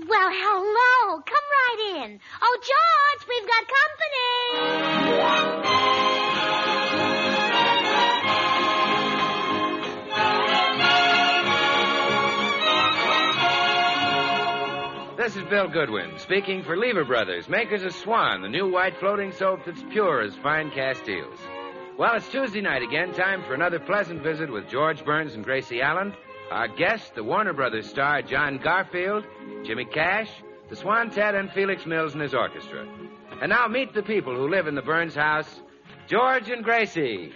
Well, hello. Come right in. Oh, George, we've got company. This is Bill Goodwin, speaking for Lever Brothers, makers of Swan, the new white floating soap that's pure as fine Castiles. Well, it's Tuesday night again, time for another pleasant visit with George Burns and Gracie Allen. Our guests, the Warner Brothers star John Garfield, Jimmy Cash, the Swan-Tet, and Felix Mills and his orchestra. And now meet the people who live in the Burns house, George and Gracie.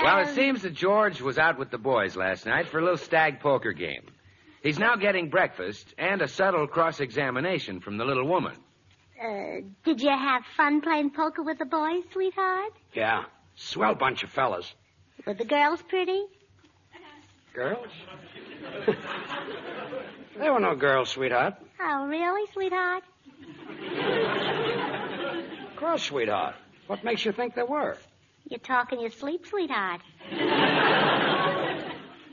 Well, it seems that George was out with the boys last night for a little stag poker game. He's now getting breakfast and a subtle cross-examination from the little woman. Did you have fun playing poker with the boys, sweetheart? Yeah. Swell bunch of fellas. Were the girls pretty? Girls? There were no girls, sweetheart. Oh, really, sweetheart? Of course, sweetheart. What makes you think there were? You talk in your sleep, sweetheart.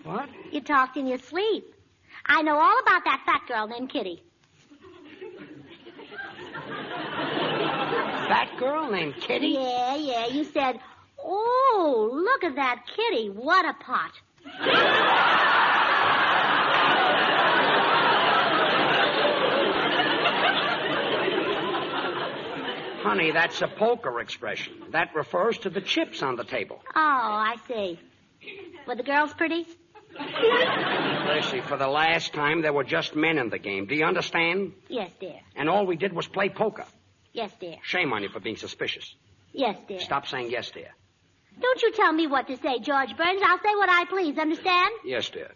What? You talked in your sleep. I know all about that fat girl named Kitty. Fat girl named Kitty? Yeah. You said, oh, look at that Kitty. What a pot. Honey, that's a poker expression. That refers to the chips on the table. Oh, I see. Were the girls pretty? Gracie, for the last time, there were just men in the game. Do you understand? Yes, dear. And all we did was play poker. Yes, dear. Shame on you for being suspicious. Yes, dear. Stop saying yes, dear. Don't you tell me what to say, George Burns. I'll say what I please, understand? Yes, dear.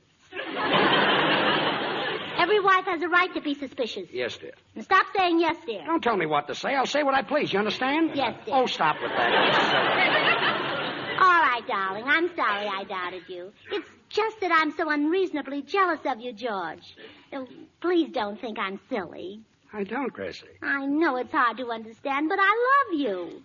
Every wife has a right to be suspicious. Yes, dear. And stop saying yes, dear. Don't tell me what to say. I'll say what I please. You understand? Yes, dear. Oh, stop with that. All right, darling. I'm sorry I doubted you. It's just that I'm so unreasonably jealous of you, George. Please don't think I'm silly. I don't, Gracie. I know it's hard to understand, but I love you.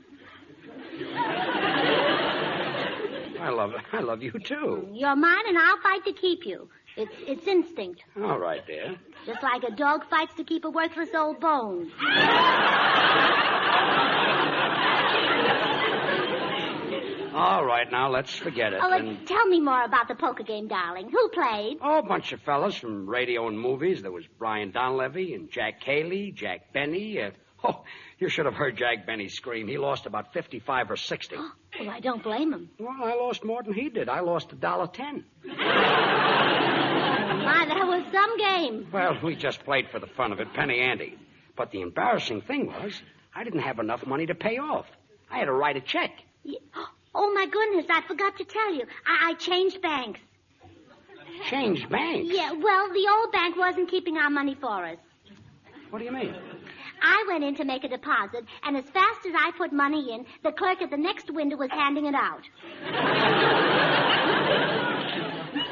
I love you, too. You're mine, and I'll fight to keep you. It's instinct. All right, dear. Just like a dog fights to keep a worthless old bone. All right, now let's forget it. Tell me more about the poker game, darling. Who played? Oh, a bunch of fellas from radio and movies. There was Brian Donlevy and Jack Haley, Jack Benny. You should have heard Jack Benny scream. He lost about 55 or 60. Oh, well, I don't blame him. Well, I lost more than he did. I lost $1.10. My, that was some game. Well, we just played for the fun of it, penny ante. But the embarrassing thing was, I didn't have enough money to pay off. I had to write a check. Oh, my goodness, I forgot to tell you. I changed banks. Changed banks? Yeah, well, the old bank wasn't keeping our money for us. What do you mean? I went in to make a deposit, and as fast as I put money in, the clerk at the next window was handing it out.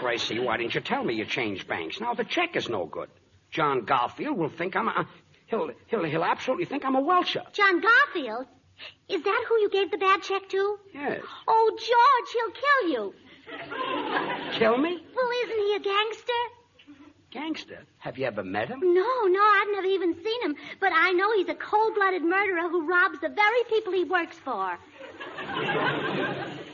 Gracie, why didn't you tell me you changed banks? Now, the check is no good. John Garfield will think I'm a... He'll absolutely think I'm a Welcher. John Garfield? Is that who you gave the bad check to? Yes. Oh, George, he'll kill you. Kill me? Well, isn't he a gangster? Gangster? Have you ever met him? No, I've never even seen him. But I know he's a cold-blooded murderer who robs the very people he works for.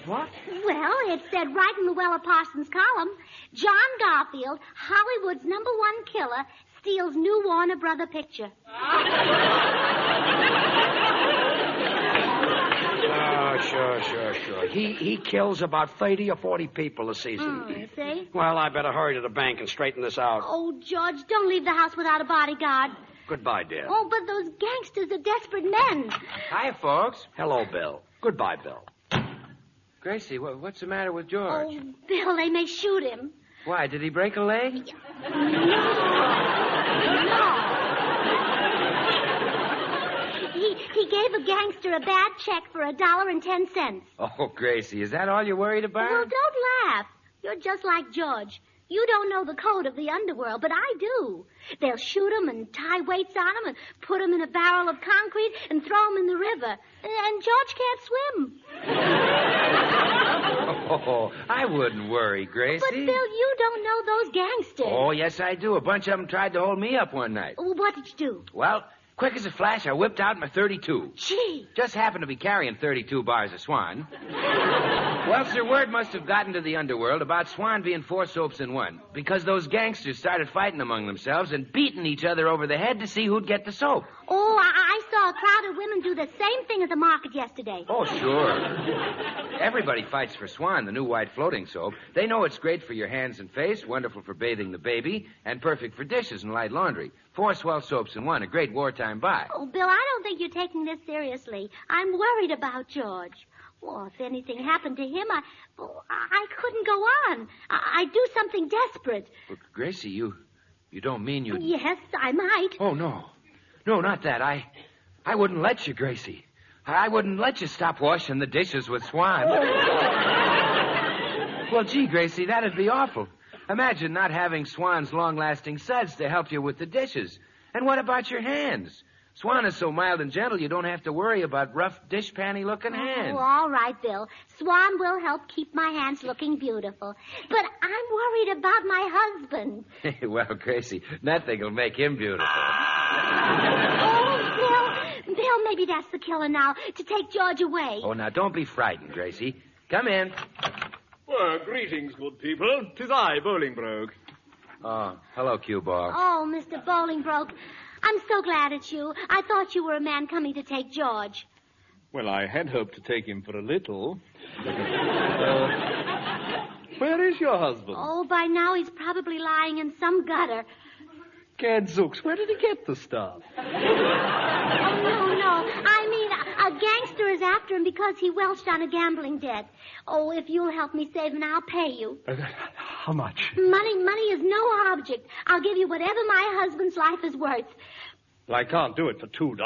What? Well, it said right in Llewellyn Parsons' column, John Garfield, Hollywood's #1 killer, steals new Warner Brother picture. Oh, sure. He kills about 30 or 40 people a season. You see? Well, I better hurry to the bank and straighten this out. Oh, George, don't leave the house without a bodyguard. Goodbye, dear. Oh, but those gangsters are desperate men. Hi, folks. Hello, Bill. Goodbye, Bill. Gracie, what's the matter with George? Oh, Bill, they may shoot him. Why, did he break a leg? No. He gave a gangster a bad check for $1.10. Oh, Gracie, is that all you're worried about? Well, don't laugh. You're just like George. You don't know the code of the underworld, but I do. They'll shoot 'em and tie weights on 'em and put 'em in a barrel of concrete and throw 'em in the river. And George can't swim. Oh, I wouldn't worry, Gracie. But, Bill, you don't know those gangsters. Oh, yes, I do. A bunch of them tried to hold me up one night. Well, what did you do? Well, quick as a flash, I whipped out my .32. Gee. Just happened to be carrying 32 bars of Swan. Well, sir, word must have gotten to the underworld about Swan being 4 soaps in one, because those gangsters started fighting among themselves and beating each other over the head to see who'd get the soap. Oh, I saw a crowd of women do the same thing at the market yesterday. Oh, sure. Everybody fights for Swan, the new white floating soap. They know it's great for your hands and face, wonderful for bathing the baby, and perfect for dishes and light laundry. 4 swell soaps in one, a great wartime buy. Oh, Bill, I don't think you're taking this seriously. I'm worried about George. Well, if anything happened to him, I couldn't go on. I'd do something desperate. But, Gracie, you don't mean you... Yes, I might. Oh, no. No, not that. I wouldn't let you, Gracie. I wouldn't let you stop washing the dishes with Swan. Well, gee, Gracie, that'd be awful. Imagine not having Swan's long-lasting suds to help you with the dishes. And what about your hands? Swan is so mild and gentle, you don't have to worry about rough dishpanny-looking hands. Oh, all right, Bill. Swan will help keep my hands looking beautiful. But I'm worried about my husband. Well, Gracie, nothing will make him beautiful. Oh, Bill, maybe that's the killer now, to take George away. Oh, now, don't be frightened, Gracie. Come in. Well, greetings, good people. 'Tis I, Bolingbroke. Oh, hello, Cue Ball. Oh, Mr. Bolingbroke, I'm so glad it's you. I thought you were a man coming to take George. Well, I had hoped to take him for a little. Where is your husband? Oh, by now he's probably lying in some gutter. Gadzooks, where did he get the stuff? Oh, no. I mean, a gangster is after him because he welched on a gambling debt. Oh, if you'll help me save him, I'll pay you. How much? Money is no object. I'll give you whatever my husband's life is worth. Well, I can't do it for $2. Oh,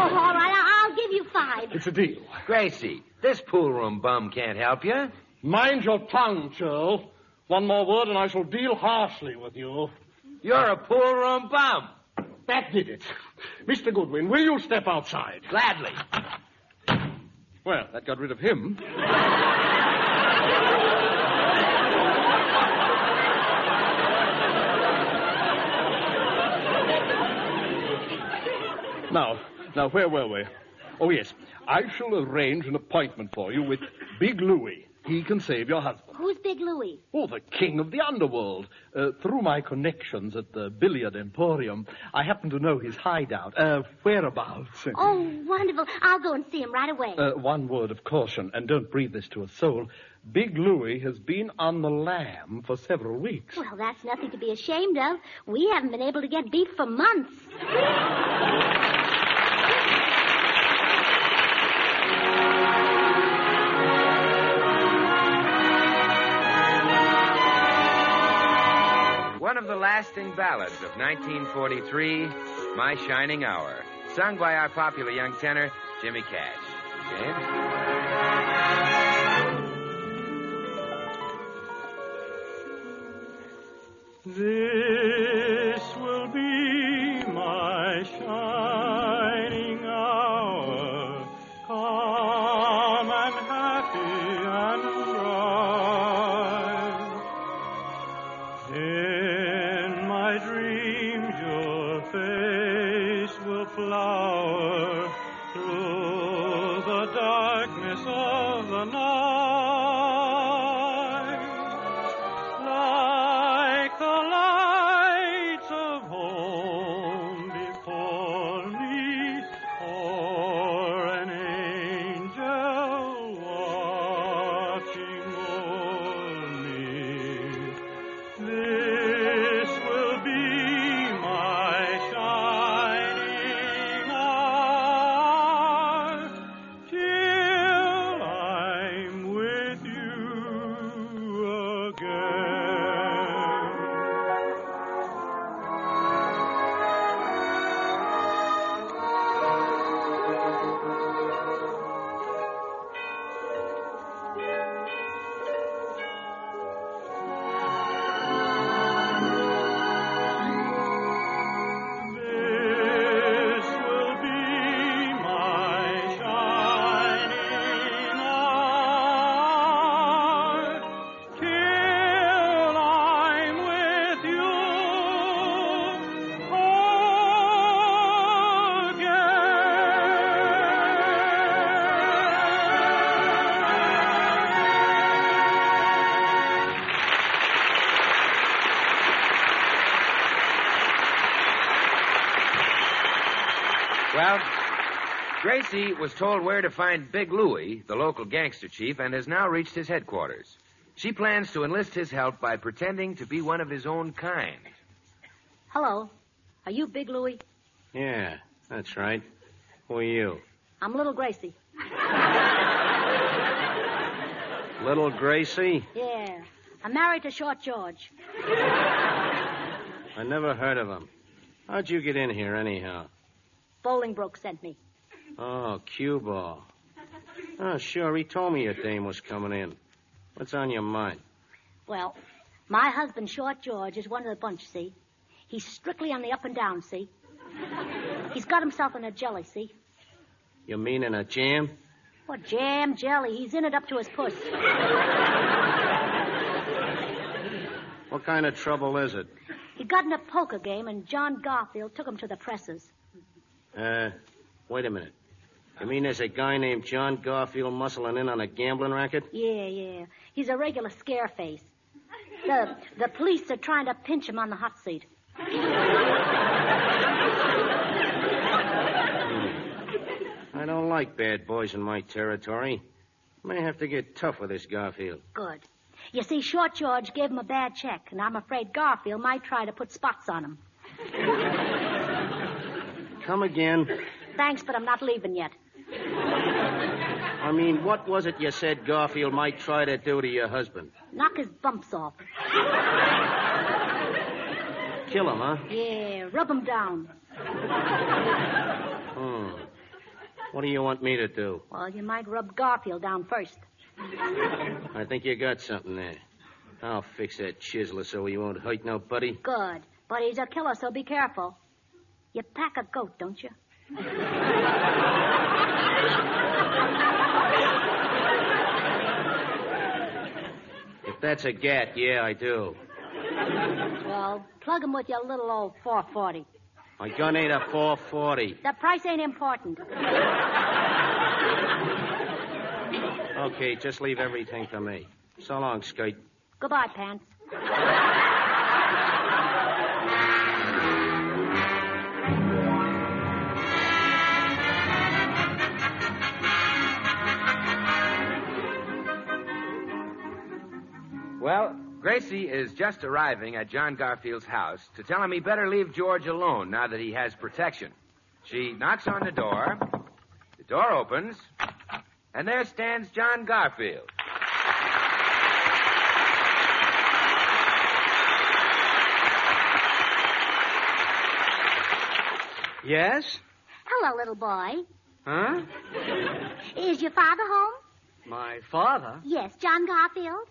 all right, I'll give you 5. It's a deal. Gracie, this pool room bum can't help you. Mind your tongue, Churl. One more word and I shall deal harshly with you. You're a pool room bum. That did it. Mr. Goodwin, will you step outside? Gladly. Well, that got rid of him. Now, where were we? Oh, yes. I shall arrange an appointment for you with Big Louie. He can save your husband. Who's Big Louie? Oh, the king of the underworld. Through my connections at the Billiard Emporium, I happen to know his hideout. Whereabouts? Oh, wonderful. I'll go and see him right away. One word of caution, and don't breathe this to a soul. Big Louie has been on the lam for several weeks. Well, that's nothing to be ashamed of. We haven't been able to get beef for months. One of the lasting ballads of 1943, My Shining Hour, sung by our popular young tenor, Jimmy Cash. James? This will be my shining hour, calm and happy and bright. In my dreams your face will flower through the darkness of the night. Like the lights of home before me, or an angel watching o'er me. This will be my shining hour till I'm with you again. Gracie was told where to find Big Louie, the local gangster chief, and has now reached his headquarters. She plans to enlist his help by pretending to be one of his own kind. Hello. Are you Big Louie? Yeah, that's right. Who are you? I'm Little Gracie. Little Gracie? Yeah. I'm married to Short George. I never heard of him. How'd you get in here, anyhow? Bolingbroke sent me. Oh, cue ball. Oh, sure, he told me your dame was coming in. What's on your mind? Well, my husband, Short George, is one of the bunch, see? He's strictly on the up and down, see? He's got himself in a jelly, see? You mean in a jam? What, jam, jelly? He's in it up to his puss. What kind of trouble is it? He got in a poker game, and John Garfield took him to the presses. Wait a minute. You mean there's a guy named John Garfield muscling in on a gambling racket? Yeah. He's a regular scareface. The police are trying to pinch him on the hot seat. I don't like bad boys in my territory. May have to get tough with this Garfield. Good. You see, Short George gave him a bad check, and I'm afraid Garfield might try to put spots on him. Come again. Thanks, but I'm not leaving yet. I mean, what was it you said Garfield might try to do to your husband? Knock his bumps off. Kill him, huh? Yeah, rub him down. What do you want me to do? Well, you might rub Garfield down first. I think you got something there. I'll fix that chiseler so he won't hurt nobody. Good. But he's a killer, so be careful. You pack a goat, don't you? If that's a gat, yeah, I do. Well, plug him with your little old 440. My gun ain't a 440. The price ain't important. Okay, just leave everything to me. So long, Skate. Goodbye, Pants. Well, Gracie is just arriving at John Garfield's house to tell him he better leave George alone now that he has protection. She knocks on the door. The door opens, and there stands John Garfield. Yes? Hello, little boy. Huh? Is your father home? My father? Yes, John Garfield.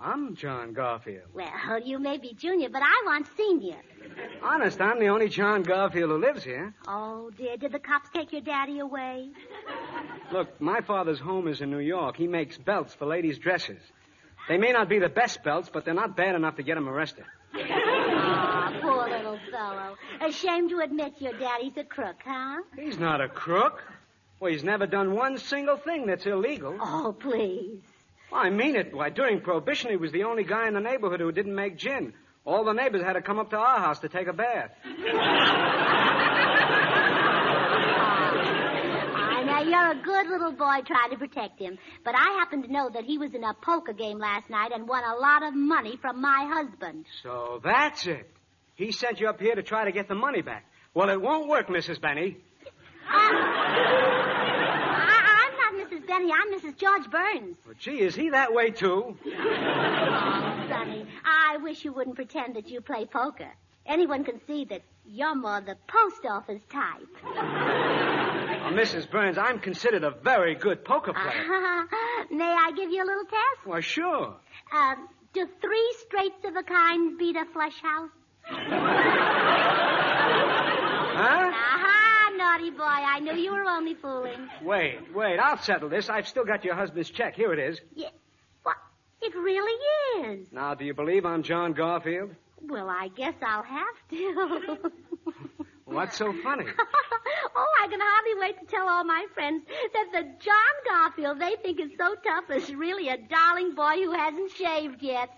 I'm John Garfield. Well, you may be junior, but I want senior. Honest, I'm the only John Garfield who lives here. Oh, dear. Did the cops take your daddy away? Look, my father's home is in New York. He makes belts for ladies' dresses. They may not be the best belts, but they're not bad enough to get him arrested. Oh, poor little fellow. Ashamed to admit your daddy's a crook, huh? He's not a crook. Well, he's never done one single thing that's illegal. Oh, please. Well, I mean it. Why, during Prohibition, he was the only guy in the neighborhood who didn't make gin. All the neighbors had to come up to our house to take a bath. Now, you're a good little boy trying to protect him. But I happen to know that he was in a poker game last night and won a lot of money from my husband. So that's it. He sent you up here to try to get the money back. Well, it won't work, Mrs. Benny. I'm not Mrs. Benny. I'm Mrs. George Burns. Well, gee, is he that way, too? Oh, Sonny, I wish you wouldn't pretend that you play poker. Anyone can see that you're more the post office type. Mrs. Burns, I'm considered a very good poker player. May I give you a little test? Why, sure. Do 3 straights of a kind beat a flush house? Huh? Aha, naughty boy. I knew you were only fooling. Wait. I'll settle this. I've still got your husband's check. Here it is. Yeah. What? It really is. Now, do you believe I'm John Garfield? Well, I guess I'll have to. What's so funny? Oh, I can hardly wait to tell all my friends that the John Garfield they think is so tough is really a darling boy who hasn't shaved yet.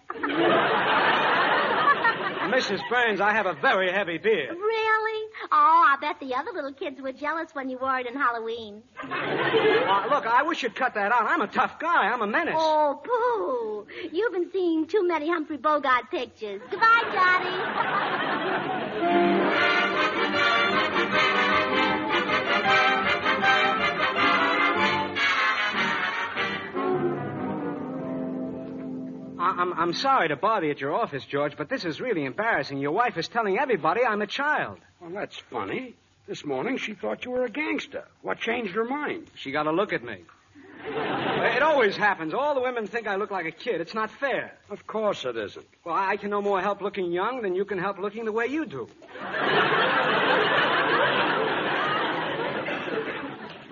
Mrs. Burns, I have a very heavy beard. Really? Oh, I bet the other little kids were jealous when you wore it in Halloween. Look, I wish you'd cut that out. I'm a tough guy. I'm a menace. Oh, pooh. You've been seeing too many Humphrey Bogart pictures. Goodbye, Johnny. I'm sorry to bother you at your office, George, but this is really embarrassing. Your wife is telling everybody I'm a child. Well, that's funny. This morning she thought you were a gangster. What changed her mind? She got a look at me. It always happens. All the women think I look like a kid. It's not fair. Of course it isn't. Well, I can no more help looking young than you can help looking the way you do.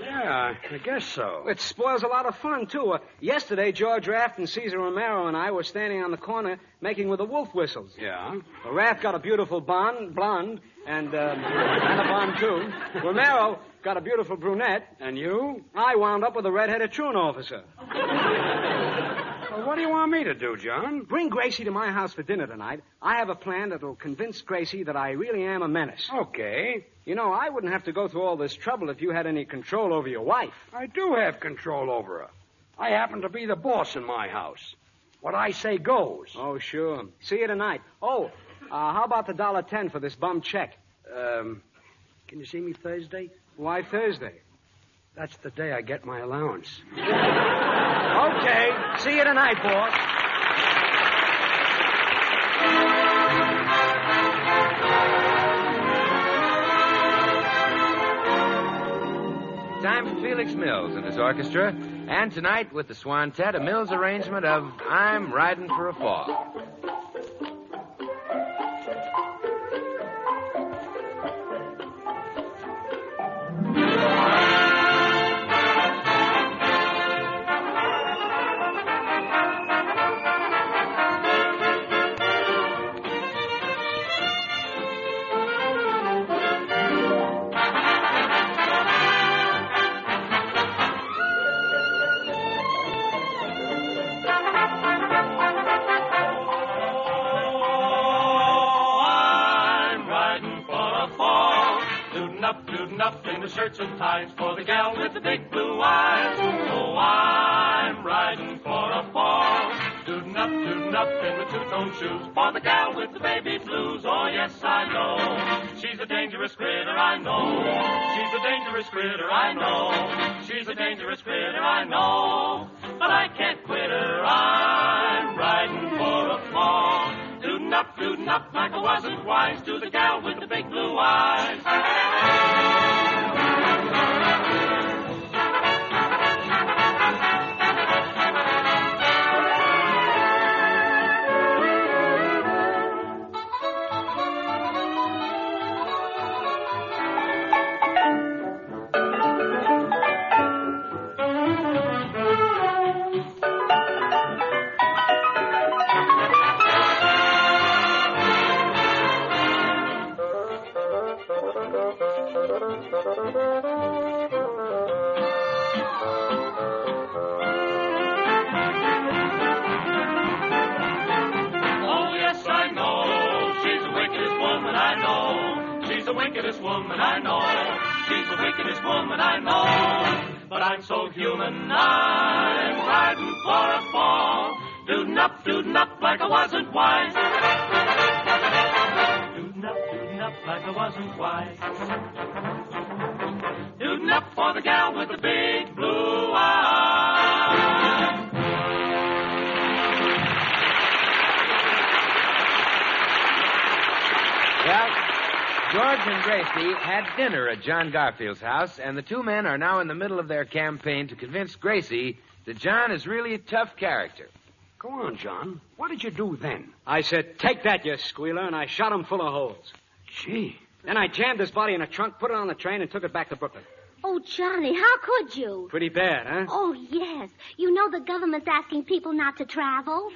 Yeah, I guess so. It spoils a lot of fun, too. Yesterday, George Raft and Cesar Romero and I were standing on the corner making with the wolf whistles. Yeah? Well, Raft got a beautiful blonde, and a blonde, too. Romero got a beautiful brunette. And you? I wound up with a red-headed truant officer. Well, what do you want me to do, John? Bring Gracie to my house for dinner tonight. I have a plan that'll convince Gracie that I really am a menace. Okay. You know, I wouldn't have to go through all this trouble if you had any control over your wife. I do have control over her. I happen to be the boss in my house. What I say goes. Oh, sure. See you tonight. Oh, how about the $1.10 for this bum check? Can you see me Thursday? Why Thursday? That's the day I get my allowance. Okay. See you tonight, boss. Time for Felix Mills and his orchestra. And tonight, with the Swantet, a Mills arrangement of I'm Riding for a Fall. Shirts and ties for the gal with the big blue eyes. Oh, I'm riding for a fall. Tootin' up in the two-tone shoes for the gal with the baby blues. Oh, yes, I know. She's a dangerous critter, I know. She's a dangerous critter, I know. She's a dangerous critter, I know. But I can't quit her. I'm riding for a fall. Tootin' up like I wasn't wise to the gal with the big blue eyes. Wickedest woman I know. She's the wickedest woman I know. But I'm so human, I'm riding for a fall. Tootin' up like I wasn't wise. Tootin' up like I wasn't wise. Tootin' up for the gal with the big blue eyes. Well, George and Gracie had dinner at John Garfield's house, and the two men are now in the middle of their campaign to convince Gracie that John is really a tough character. Go on, John. What did you do then? I said, take that, you squealer, and I shot him full of holes. Gee. Then I jammed his body in a trunk, put it on the train, and took it back to Brooklyn. Oh, Johnny, how could you? Pretty bad, huh? Oh, yes. You know the government's asking people not to travel.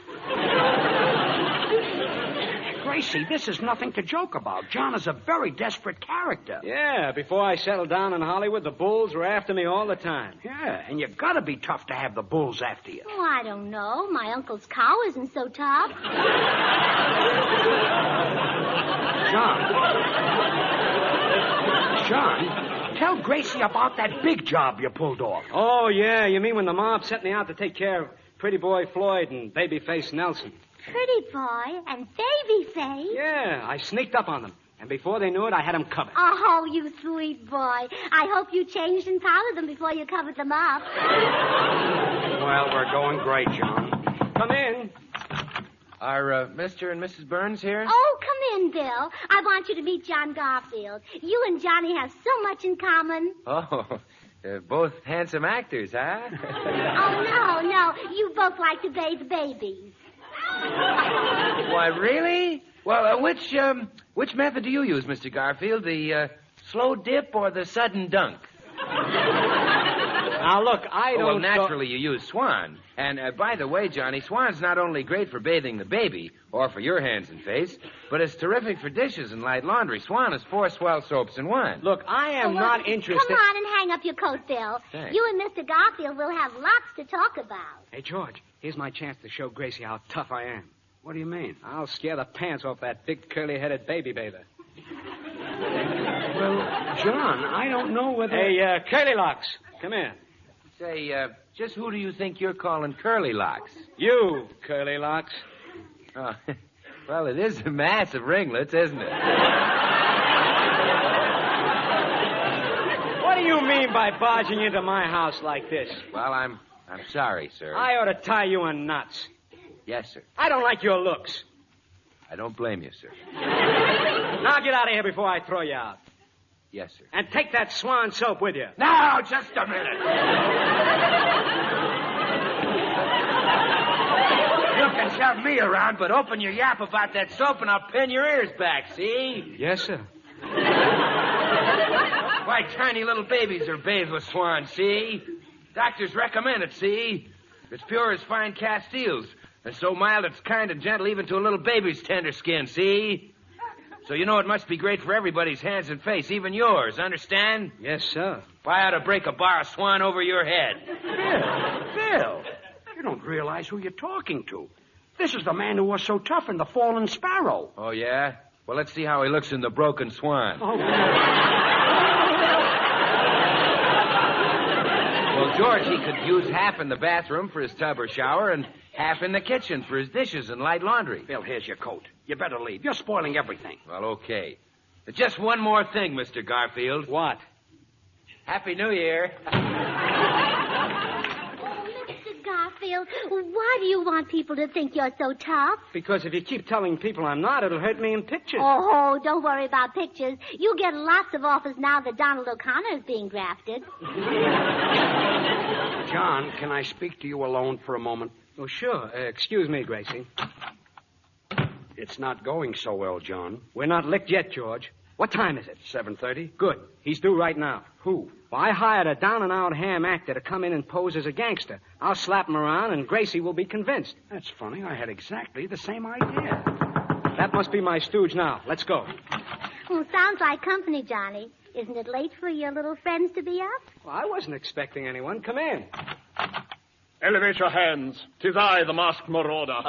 Gracie, this is nothing to joke about. John is a very desperate character. Yeah, before I settled down in Hollywood, the bulls were after me all the time. Yeah, and you gotta be tough to have the bulls after you. Oh, I don't know. My uncle's cow isn't so tough. John. John, tell Gracie about that big job you pulled off. Oh, yeah. You mean when the mob sent me out to take care of pretty boy Floyd and babyface Nelson? Pretty boy and babyface. Yeah, I sneaked up on them. And before they knew it, I had them covered. Oh, you sweet boy. I hope you changed and powdered them before you covered them up. Well, we're going great, John. Come in. Are Mr. and Mrs. Burns here? Oh, come in, Bill. I want you to meet John Garfield. You and Johnny have so much in common. Oh, both handsome actors, huh? Oh, no. You both like to bathe babies. Why, really? Well, which method do you use, Mr. Garfield? The slow dip or the sudden dunk? Now, look, I don't... Well, naturally, you use Swan. And, by the way, Johnny, Swan's not only great for bathing the baby, or for your hands and face, but it's terrific for dishes and light laundry. Swan is 4 swell soaps in one. Look, I am not interested... Come on and hang up your coat, Bill. Thanks. You and Mr. Garfield will have lots to talk about. Hey, George, here's my chance to show Gracie how tough I am. What do you mean? I'll scare the pants off that big curly-headed baby bather. Well, John, I don't know whether... Hey, Curly Locks, come here. Say, just who do you think you're calling Curly Locks? You, Curly Locks. Oh, well, it is a mass of ringlets, isn't it? What do you mean by barging into my house like this? Well, I'm sorry, sir. I ought to tie you in knots. Yes, sir. I don't like your looks. I don't blame you, sir. Now get out of here before I throw you out. Yes, sir. And take that Swan soap with you. Now, just a minute. You can shove me around, but open your yap about that soap and I'll pin your ears back, see? Yes, sir. Why, tiny little babies are bathed with Swan, see? Doctors recommend it, see? It's pure as fine Castiles. And so mild it's kind and gentle even to a little baby's tender skin, see? So you know it must be great for everybody's hands and face, even yours, understand? Yes, sir. Why ought to break a bar of Swan over your head? Bill, you don't realize who you're talking to. This is the man who was so tough in The Fallen Sparrow. Oh, yeah? Well, let's see how he looks in The Broken Swan. Oh, Well, George, he could use half in the bathroom for his tub or shower and half in the kitchen for his dishes and light laundry. Bill, here's your coat. You better leave. You're spoiling everything. Well, okay. But just one more thing, Mr. Garfield. what? Happy New Year. Mr. Garfield, why do you want people to think you're so tough? Because if you keep telling people I'm not, it'll hurt me in pictures. Oh, don't worry about pictures. You get lots of offers now that Donald O'Connor is being drafted. John, can I speak to you alone for a moment? Oh, sure. Excuse me, Gracie. It's not going so well, John. We're not licked yet, George. What time is it? 7:30? Good. He's due right now. Who? Well, I hired a down-and-out ham actor to come in and pose as a gangster. I'll slap him around, and Gracie will be convinced. That's funny. I had exactly the same idea. That must be my stooge now. Let's go. Oh, sounds like company, Johnny. Isn't it late for your little friends to be up? Well, I wasn't expecting anyone. Come in. Elevate your hands. 'Tis I, the masked marauder.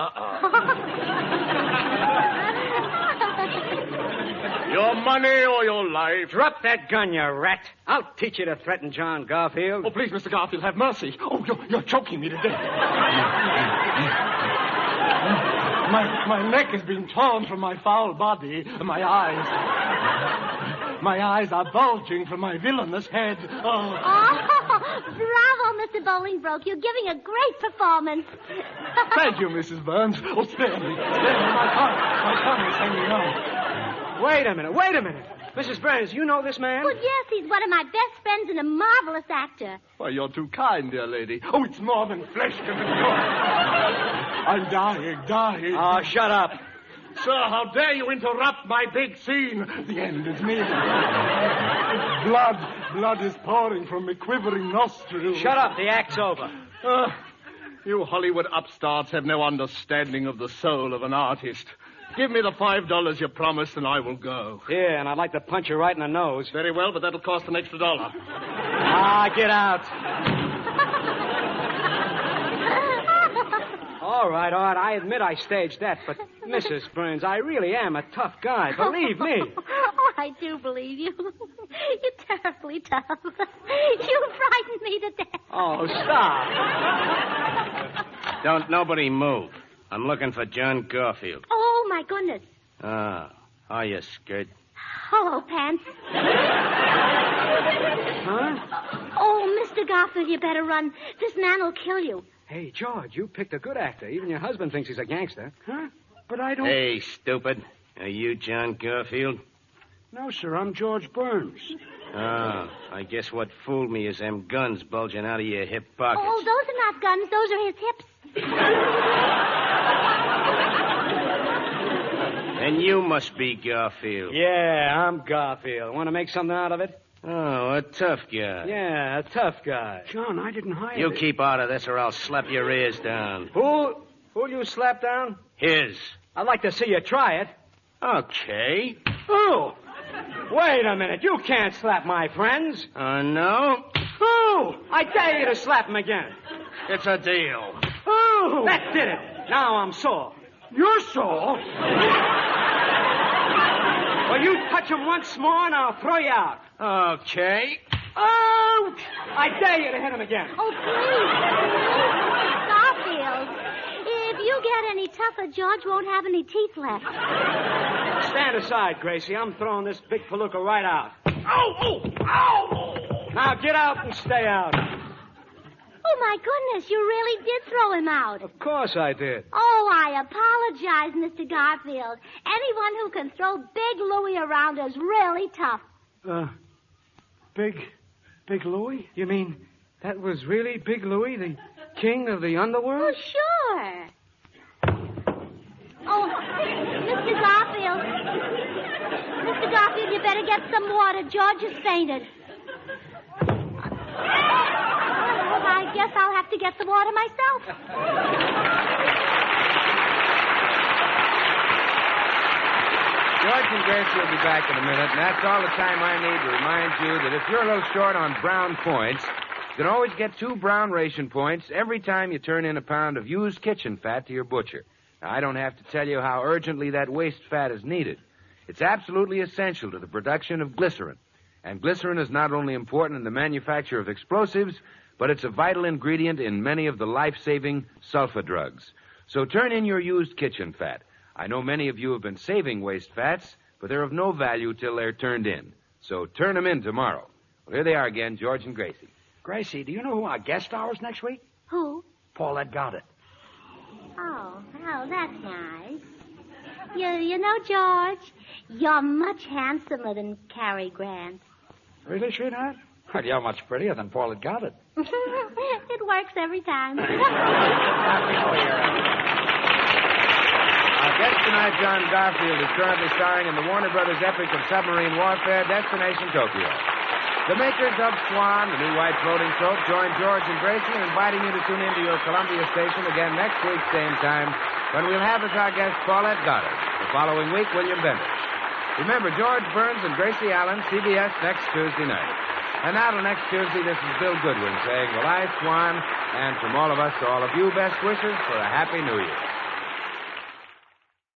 Your money or your life? Drop that gun, you rat. I'll teach you to threaten John Garfield. Oh, please, Mr. Garfield, have mercy. Oh, you're choking me to death. My neck has been torn from my foul body. My eyes are bulging from my villainous head. Oh, bravo, Mr. Bolingbroke. You're giving a great performance. Thank you, Mrs. Burns. Oh, spare me. My tongue is hanging out. Wait a minute. Mrs. Burns, you know this man? Well, yes, he's one of my best friends and a marvelous actor. Why, you're too kind, dear lady. Oh, it's more than flesh can endure. I'm dying. Oh, shut up. Sir, how dare you interrupt my big scene? The end is near. Blood is pouring from my quivering nostrils. Shut up, the act's over. You Hollywood upstarts have no understanding of the soul of an artist. Give me the $5 you promised and I will go. Yeah, and I'd like to punch you right in the nose. Very well, but that'll cost an extra $1. Get out. All right. I admit I staged that, but Mrs. Burns, I really am a tough guy. Believe me. Oh, I do believe you. You're terribly tough. You frightened me to death. Oh, stop. Don't nobody move. I'm looking for John Garfield. Oh, my goodness. Ah, hiya, Skirt. Hello, Pants. Huh? Oh, Mr. Garfield, you better run. This man will kill you. Hey, George, you picked a good actor. Even your husband thinks he's a gangster. Huh? But I don't... Hey, stupid. Are you John Garfield? No, sir, I'm George Burns. Oh, I guess what fooled me is them guns bulging out of your hip pockets. Oh, those are not guns. Those are his hips. And you must be Garfield. Yeah, I'm Garfield. Want to make something out of it? Oh, a tough guy. Yeah, a tough guy. John, I didn't hire You it. keep out of this or I'll slap your ears down. Who'll you slap down? His. I'd like to see you try it. Okay. Who? Wait a minute. You can't slap my friends. No? Who? I dare you to slap him again. It's a deal. Who? That did it. Now I'm sore. You're sore? Well, you touch him once more and I'll throw you out. Okay. Out! I dare you to hit him again. Oh, please. Garfield, if you get any tougher, George won't have any teeth left. Stand aside, Gracie. I'm throwing this big palooka right out. Ow! Ow! Now get out and stay out. Oh, my goodness, you really did throw him out. Of course I did. Oh, I apologize, Mr. Garfield. Anyone who can throw Big Louie around is really tough. Big Louie? You mean that was really Big Louie, the king of the underworld? Oh, sure. Oh, Mr. Garfield. Mr. Garfield, you better get some water. George has fainted. Well, I guess I'll have to get the water myself. George and Gracie will be back in a minute, and that's all the time I need to remind you that if you're a little short on brown points, you can always get 2 brown ration points every time you turn in a pound of used kitchen fat to your butcher. Now, I don't have to tell you how urgently that waste fat is needed. It's absolutely essential to the production of glycerin. And glycerin is not only important in the manufacture of explosives, but it's a vital ingredient in many of the life-saving sulfa drugs. So turn in your used kitchen fat. I know many of you have been saving waste fats, but they're of no value till they're turned in. So turn them in tomorrow. Well, here they are again, George and Gracie. Gracie, do you know who our guest star is next week? Who? Paulette Goddard. Oh, that's nice. You know, George, you're much handsomer than Cary Grant. Really, sweetheart? Well, you're much prettier than Paulette Goddard. It works every time. Happy New Year. Our guest tonight, John Garfield, is currently starring in the Warner Brothers epic of submarine warfare, Destination Tokyo. The makers of Swan, the new white floating soap, join George and Gracie in inviting you to tune into your Columbia station again next week, same time, when we'll have as our guest Paulette Goddard. The following week, William Bendix. Remember, George Burns and Gracie Allen, CBS, next Tuesday night. And now till next Tuesday, this is Bill Goodwin saying, well, I, Swan, and from all of us to all of you, best wishes for a Happy New Year.